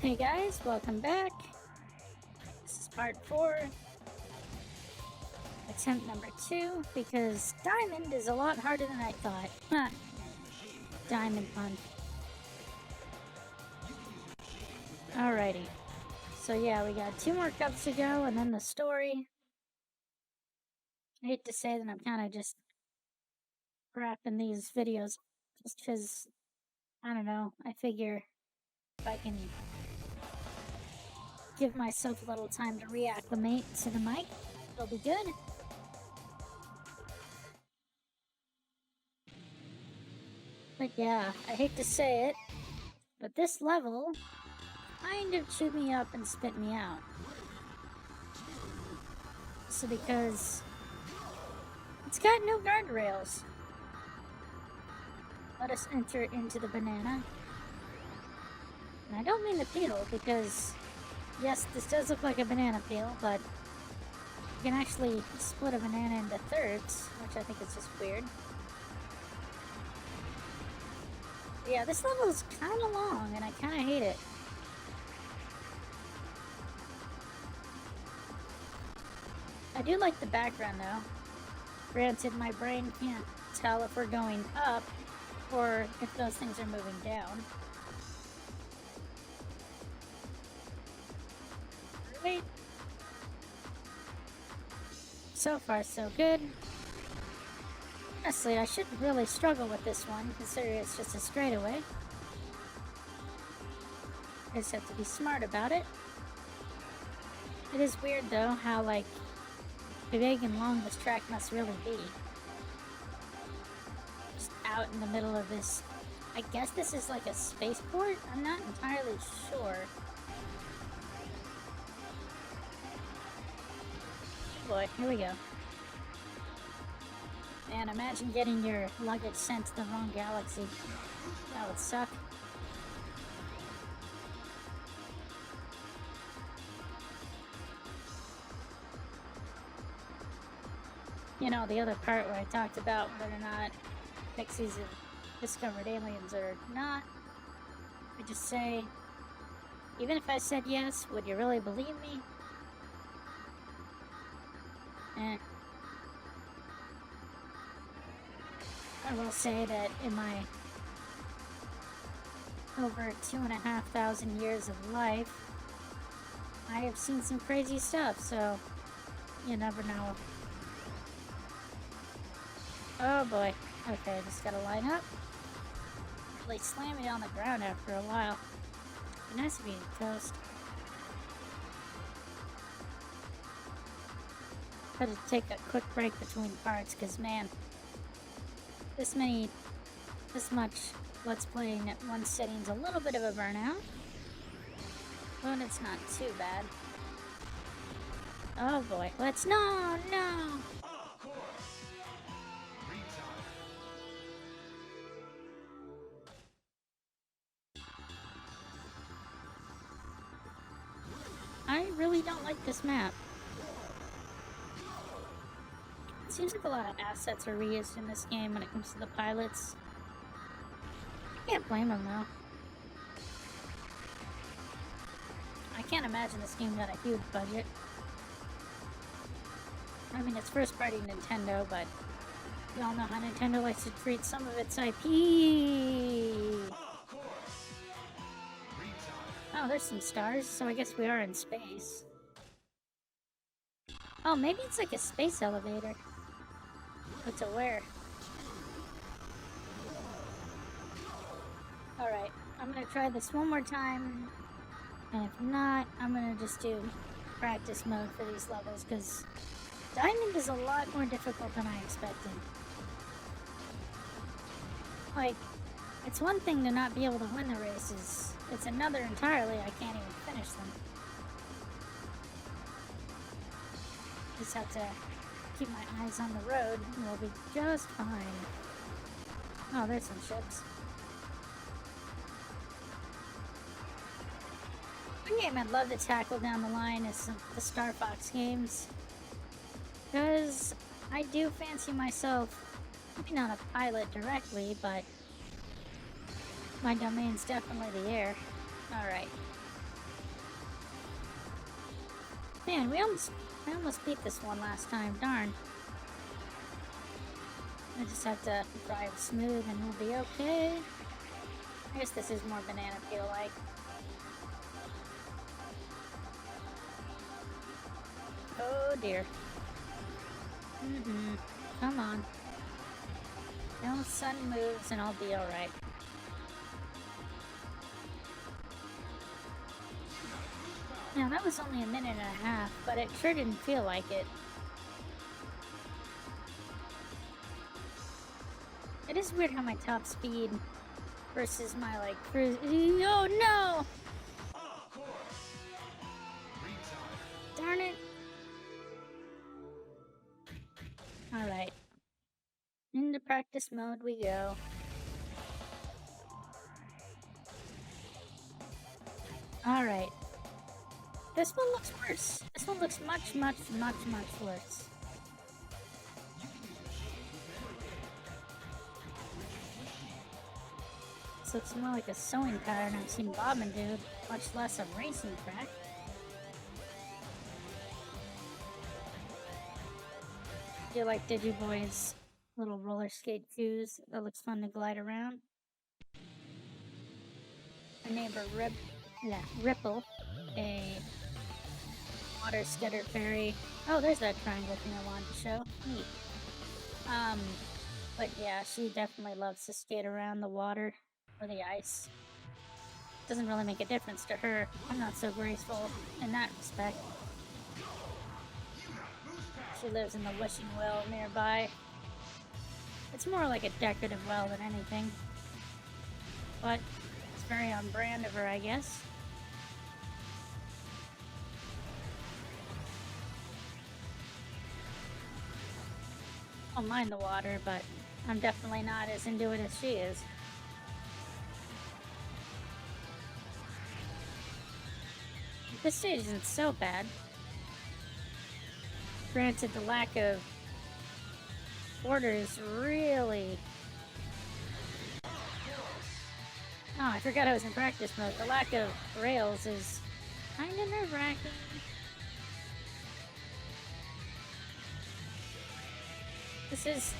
Hey guys, welcome back. This is part 4, attempt number 2, because diamond is a lot harder than I thought. Ha! Diamond pun. Alrighty. So yeah, we got 2 more cups to go, and then the story. I hate to say that I'm kind of just wrapping these videos just because, I don't know, I figure if I can give myself a little time to reacclimate to the mic, it'll be good. But yeah, I hate to say it, but this level kind of chewed me up and spit me out. So because it's got no guardrails. Let us enter into the banana. And I don't mean the peel because, yes, this does look like a banana peel, but you can actually split a banana into thirds, which I think is just weird. But yeah, this level is kind of long and I kind of hate it. I do like the background though. Granted, my brain can't tell if we're going up or if those things are moving down. Right? So far, so good. Honestly, I shouldn't really struggle with this one, considering it's just a straightaway. I just have to be smart about it. It is weird though, how like big and long this track must really be. Just out in the middle of this. I guess this is like a spaceport? I'm not entirely sure. Boy, here we go. Man, imagine getting your luggage sent to the wrong galaxy. That would suck. You know, the other part where I talked about whether or not pixies have discovered aliens or not. I just say, even if I said yes, would you really believe me? I will say that in my over 2,500 years of life, I have seen some crazy stuff, so you never know. Oh boy. Okay, I just gotta line up. Really slam me on the ground after a while. It'd be nice to be in the coast. Had to take a quick break between parts, because man, this much Let's Playing at one sitting's a little bit of a burnout. But it's not too bad. Oh boy, no! I really don't like this map. It seems like a lot of assets are reused in this game when it comes to the pilots. I can't blame them though. I can't imagine this game got a huge budget. I mean, it's first party Nintendo, but you all know how Nintendo likes to treat some of its IP. Oh, there's some stars, so I guess we are in space. Oh, maybe it's like a space elevator. But to where? Alright, I'm gonna try this one more time. And if not, I'm gonna just do practice mode for these levels, because Diamond is a lot more difficult than I expected. Like, it's one thing to not be able to win the races. It's another entirely I can't even finish them. Just have to keep my eyes on the road and we'll be just fine. Oh, there's some ships. One game I'd love to tackle down the line is the Star Fox games. Because I do fancy myself, maybe not a pilot directly, but my domain's definitely the air. Alright. Man, I almost beat this one last time. Darn. I just have to drive smooth and we'll be okay. I guess this is more banana peel-like. Oh dear. Come on. No sudden moves and I'll be alright. Now that was only a minute and a half, but it sure didn't feel like it. It is weird how my top speed versus my like cruise. Oh no! Darn it! Alright. Into practice mode we go. Alright. This one looks worse. This one looks much worse. This looks more like a sewing pattern I've seen Bobbin do, much less a racing track. I feel like Digiboy's little roller skate shoes. That looks fun to glide around. My neighbor Ripple, a water skitter fairy. Oh, there's that triangle thing I wanted to show. Neat. But yeah, she definitely loves to skate around the water or the ice. Doesn't really make a difference to her. I'm not so graceful in that respect. She lives in the wishing well nearby. It's more like a decorative well than anything. But it's very on brand of her, I guess. I don't mind the water, but I'm definitely not as into it as she is. This stage isn't so bad. Granted, the lack of borders really... Oh, I forgot I was in practice mode. The lack of rails is kinda nerve-wracking. This is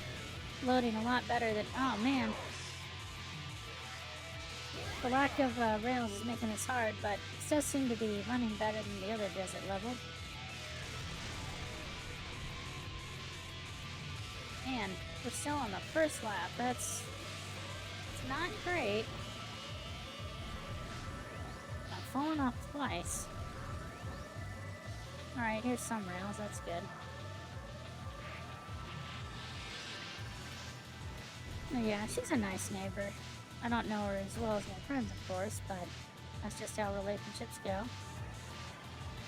loading a lot better than... Oh, man. The lack of rails is making this hard, but it does seem to be running better than the other desert level. Man, we're still on the first lap. It's not great. I've fallen off twice. Alright, here's some rails. That's good. Oh, yeah, she's a nice neighbor. I don't know her as well as my friends, of course, but that's just how relationships go.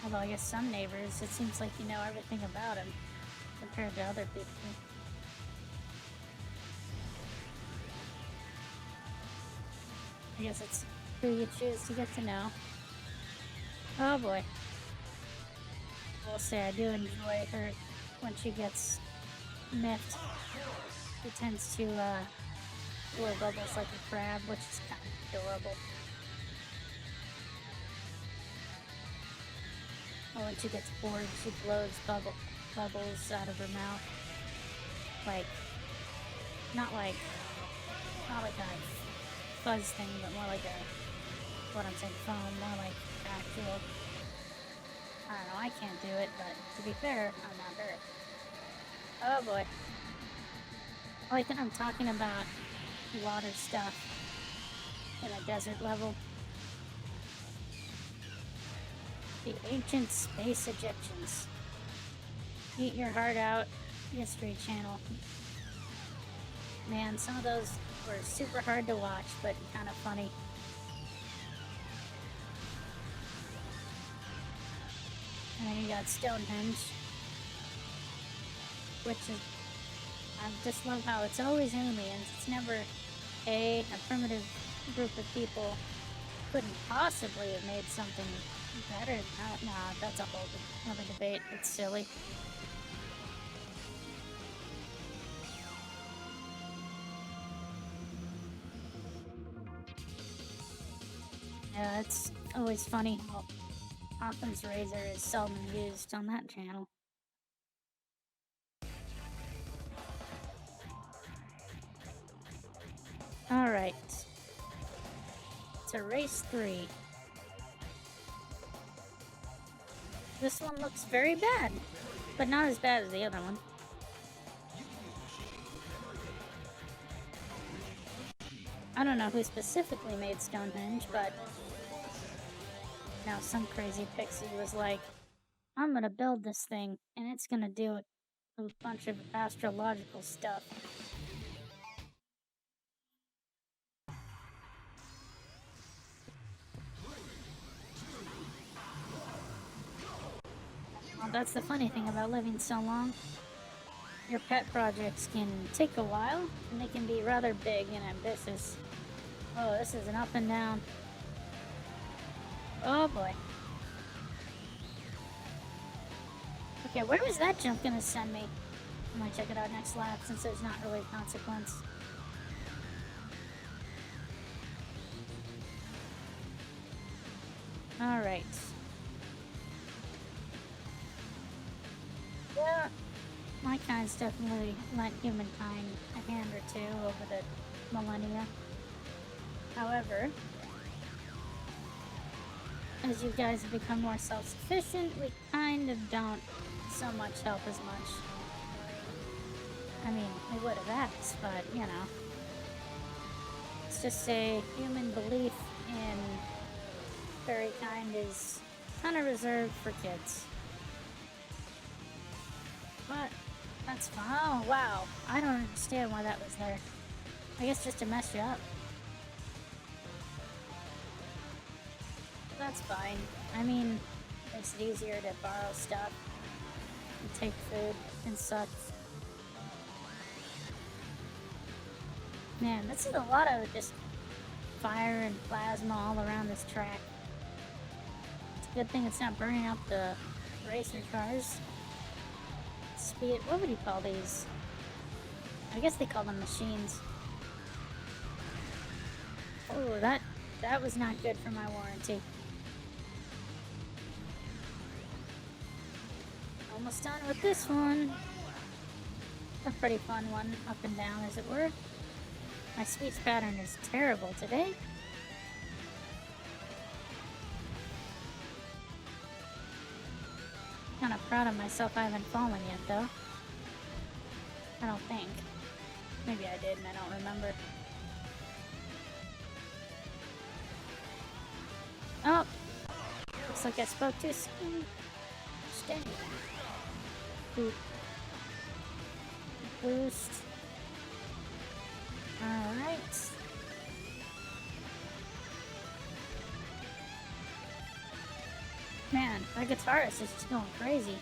Although I guess some neighbors, it seems like you know everything about them compared to other people. I guess it's who you choose to get to know. Oh boy. I will say I do enjoy her when she gets miffed. She tends to blow bubbles like a crab, which is kind of adorable. Or when she gets bored, she blows bubbles out of her mouth. Like, not like a fuzz thing, but more like a, what I'm saying, foam, more like actual. I don't know, I can't do it, but to be fair, I'm not her. Oh boy. I like that I'm talking about water stuff in a desert level. The ancient space Egyptians. Eat your heart out, History Channel. Man, some of those were super hard to watch, but kind of funny. And then you got Stonehenge, which is, I just love how it's always aliens. It's never a primitive group of people couldn't possibly have made something better. Nah, that's a whole another debate. It's silly. Yeah, it's always funny Occam's razor is seldom used on that channel. Alright. It's a race 3. This one looks very bad, but not as bad as the other one. I don't know who specifically made Stonehenge, but some crazy pixie was like, I'm gonna build this thing, and it's gonna do a bunch of astrological stuff. Well, that's the funny thing about living so long. Your pet projects can take a while, and they can be rather big and ambitious. Oh, this is an up and down. Oh boy. Okay, where was that jump gonna send me? I might check it out next lap since there's not really a consequence. Alright. Yeah, my kind's definitely lent humankind a hand or two over the millennia. However, as you guys have become more self-sufficient, we kind of don't so much help as much. I mean, we would have asked, but, you know. Let's just say human belief in fairy kind is kind of reserved for kids. But that's fine. Oh, wow. I don't understand why that was there. I guess just to mess you up. That's fine. I mean, it makes it easier to borrow stuff and take food and such. Man, this is a lot of just fire and plasma all around this track. It's a good thing it's not burning up the racer cars. Speed, what would you call these? I guess they call them machines. Oh, that was not good for my warranty. Almost done with this one. A pretty fun one, up and down as it were. My speech pattern is terrible today. Kind of proud of myself I haven't fallen yet though. I don't think. Maybe I did and I don't remember. Oh! Looks like I spoke too soon. Stay. Boop. Boost. Alright. Man, that guitarist is just going crazy.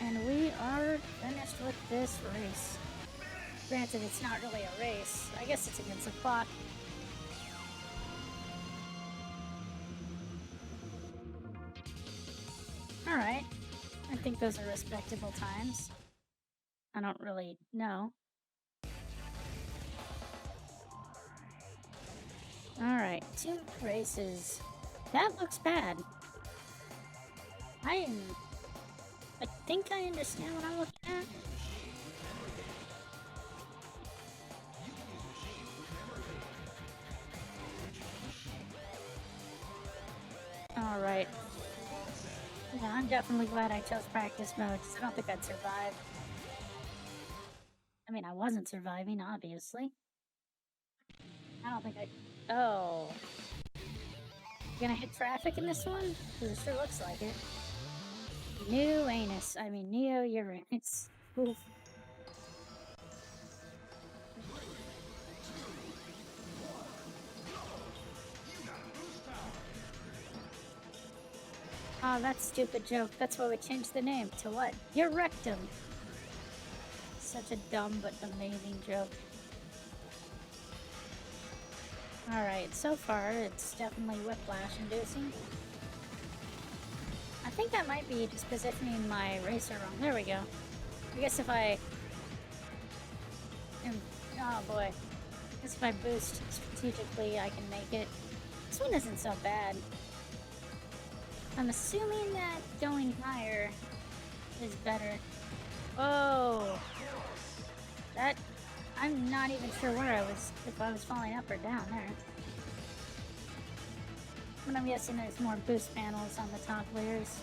And we are finished with this race. Granted, it's not really a race. I guess it's against the clock. Alright. I think those are respectable times. I don't really know. Alright, 2 races. That looks bad. I think I understand what I'm looking at. Alright. Yeah, I'm definitely glad I chose practice mode, because I don't think I'd survive. I mean, I wasn't surviving, obviously. I don't think I... Oh. You gonna hit traffic in this one? Because it sure looks like it. New anus. I mean, Neo-Uranus. Oof. Oh, that stupid joke. That's why we changed the name to what? Your rectum. Such a dumb but amazing joke. Alright, so far it's definitely whiplash inducing. I think that might be just positioning my racer wrong. There we go. I guess if I... Oh boy. Guess if I boost strategically, I can make it. This one isn't so bad. I'm assuming that going higher is better. Oh! That... I'm not even sure where I was, if I was falling up or down there. But I'm guessing there's more boost panels on the top layers.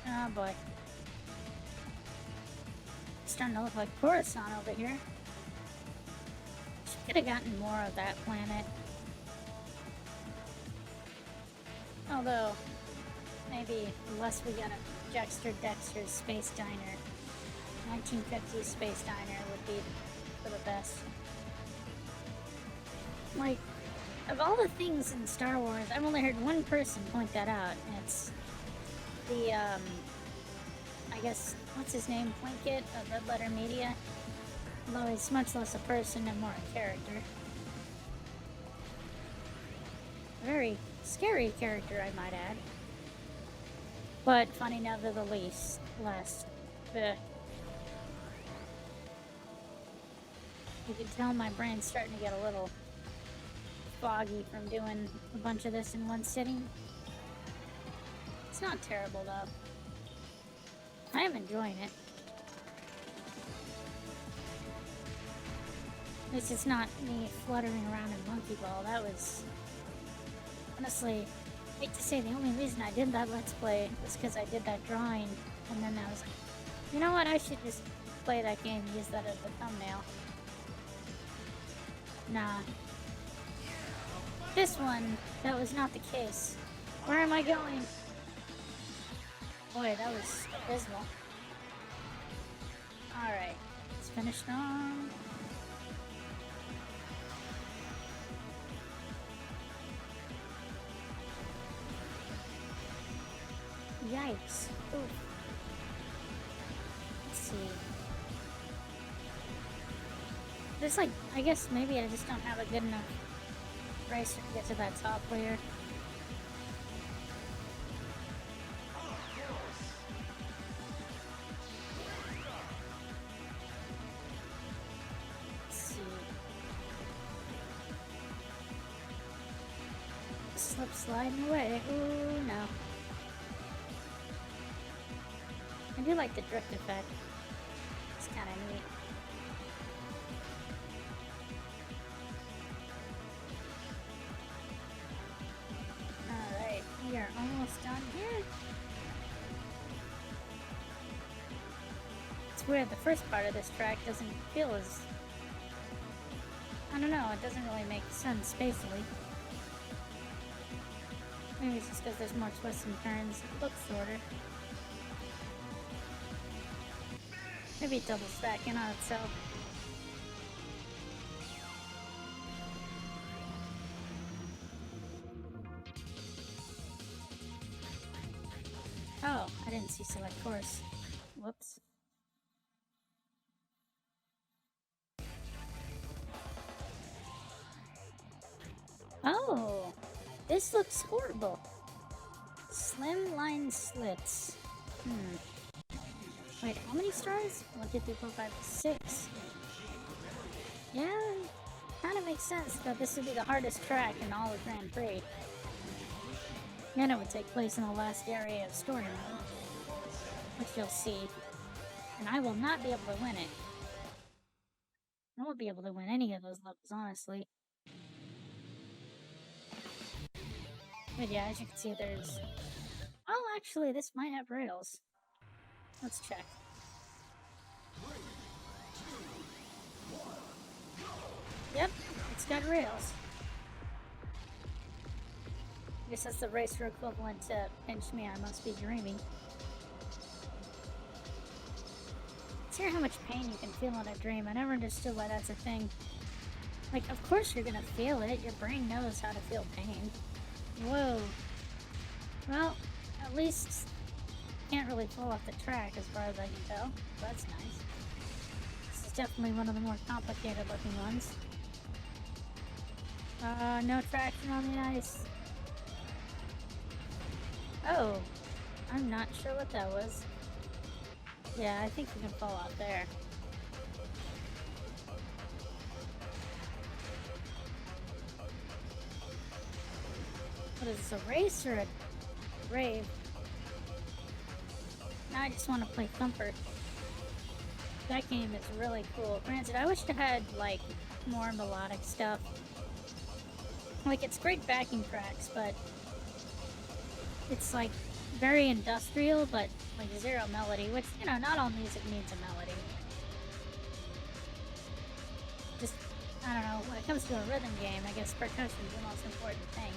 Oh boy. It's starting to look like Coruscant over here. Could have gotten more of that planet. Although, maybe unless we got a Dexter's Space Diner. 1950s Space Diner would be for the best. Like, of all the things in Star Wars, I've only heard one person point that out, and it's the, I guess, what's his name? Plinkett of Red Letter Media. Although he's much less a person and more a character. A very scary character, I might add. But funny nevertheless. You can tell my brain's starting to get a little foggy from doing a bunch of this in one sitting. It's not terrible though. I am enjoying it. At least it's not me fluttering around in Monkey Ball. That was... Honestly, I hate to say the only reason I did that Let's Play was because I did that drawing. And then I was like, you know what, I should just play that game and use that as the thumbnail. Nah. This one, that was not the case. Where am I going? Boy, that was abysmal. Alright, let's finish on. Yikes. Ooh. Let's see. This, like, I guess maybe I just don't have a good enough racer to get to that top layer. Let's see. Slip sliding away. Ooh, no. I do like the drift effect. It's kind of neat. Alright, we are almost done here. It's weird, the first part of this track doesn't feel as... I don't know, it doesn't really make sense spatially. Maybe it's just because there's more twists and turns. It looks shorter. Maybe double stacking on itself. Oh, I didn't see select course. Whoops. Oh, this looks horrible. Slimline slits. Wait, how many stars? 1, 2, 3, 4, 5, 6. Yeah, kind of makes sense that this would be the hardest track in all of Grand Prix. And it would take place in the last area of story mode, which you'll see. And I will not be able to win it. I won't be able to win any of those levels, honestly. But yeah, as you can see, there's... Oh, actually, this might have rails. Let's check. Yep, it's got rails. I guess that's the racer equivalent to Pinch Me, I Must Be Dreaming. Let's hear how much pain you can feel in a dream. I never understood why that's a thing. Like, of course you're gonna feel it. Your brain knows how to feel pain. Whoa. Well, at least can't really fall off the track as far as I can tell. That's nice. This is definitely one of the more complicated looking ones. No traction on the ice. Oh. I'm not sure what that was. Yeah, I think you can fall out there. What is this, a race or a rave? Now I just want to play Thumper. That game is really cool. Granted, I wish it had, like, more melodic stuff. Like, it's great backing tracks, but it's, like, very industrial, but, like, zero melody, which, you know, not all music needs a melody. Just, I don't know, when it comes to a rhythm game, I guess percussion is the most important thing.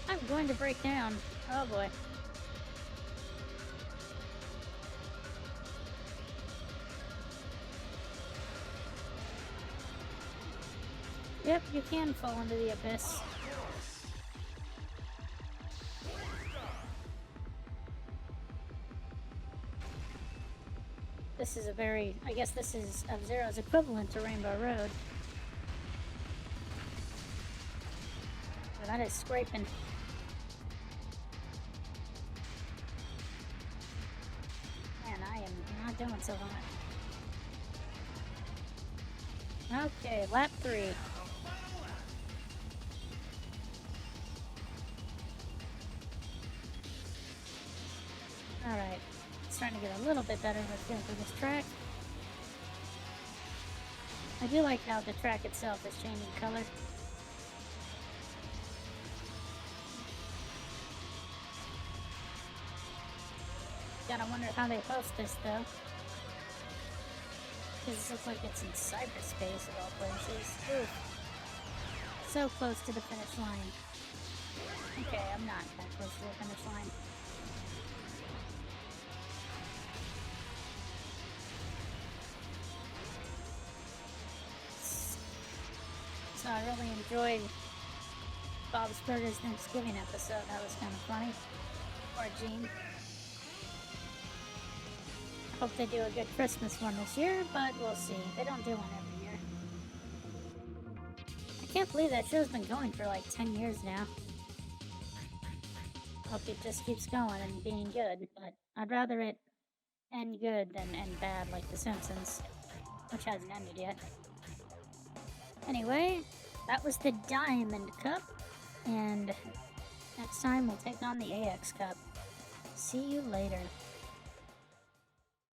I'm going to break down. Oh boy. Yep, you can fall into the abyss. This is a very, I guess this is F-Zero's equivalent to Rainbow Road. But that is scraping. Man, I am not doing so hot. Okay, lap 3. Alright, starting to get a little bit better with going through this track. I do like how the track itself is changing color. Gotta wonder how they post this though. Because this looks like it's in cyberspace of all places. Oof. So close to the finish line. Okay, I'm not that close to the finish line. So I really enjoyed Bob's Burgers Thanksgiving episode. That was kind of funny. Or Gene. Hope they do a good Christmas one this year, but we'll see. They don't do one every year. I can't believe that show's been going for like 10 years now. Hope it just keeps going and being good, but I'd rather it end good than end bad like The Simpsons, which hasn't ended yet. Anyway, that was the Diamond Cup, and next time we'll take on the AX Cup. See you later.